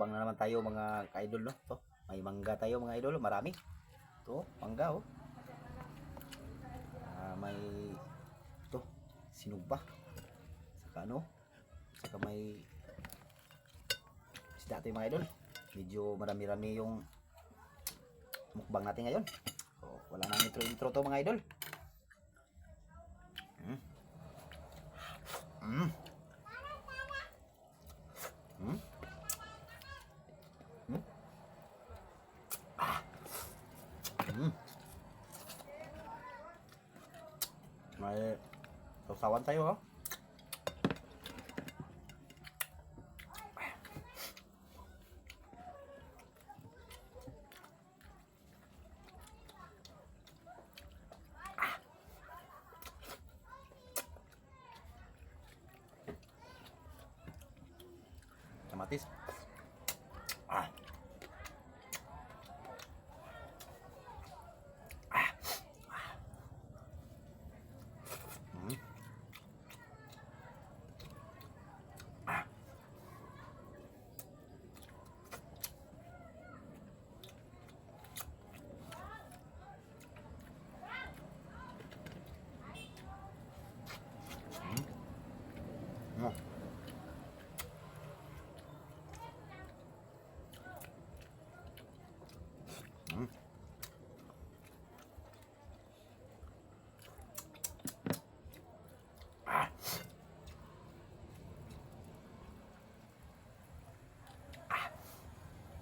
Mukbang na naman tayo mga ka-idol, no? To, may mangga tayo mga idol, marami. To, mangga oh. May to, sinugba. Saka ano? Saka may isda tayo mga idol. Medyo marami-rami yung mukbang natin ngayon. So, wala nang intro to mga idol. May sausawan tayo oh. Kamatis.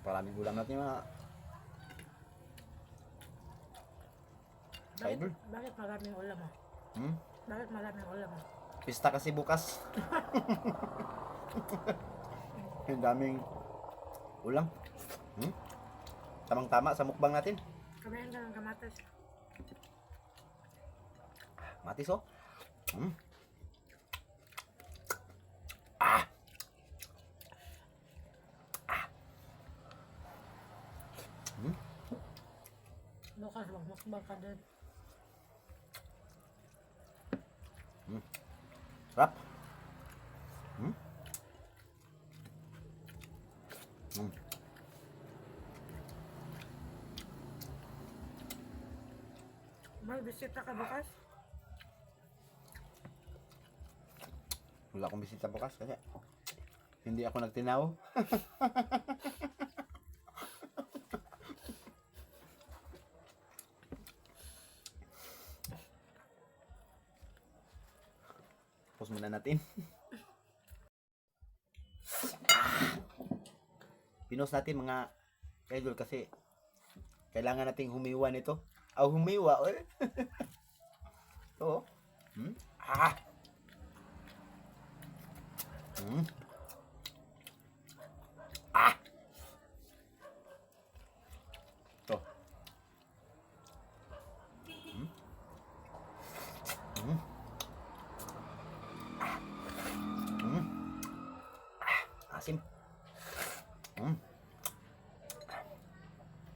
Maraming ulam natin mga idol. Bakit maraming ulam mo? Bakit maraming ulam mo? Pista kasi bukas. Yung daming ulam. Tamang-tama sa mukbang natin. Kamain ka ng kamatis. Matis oh. Bukas magmukbang ka din. Sarap. May bisita ka bukas? Wala akong bisita bukas kasi hindi ako nagtinaw. Pause muna natin. Pinos natin mga idol kasi kailangan nating humiwa nito. Humiwa. Ito. Ito. Asim.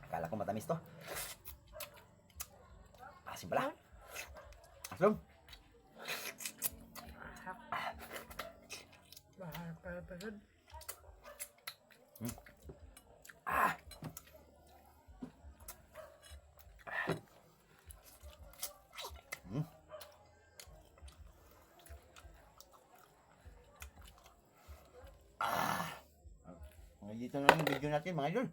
Akala ko matamis to. Asim pala. Asim. Baharap pa pagod. Dito na lang yung video natin mga idol.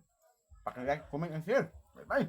Paki-like, comment, and share. Bye bye.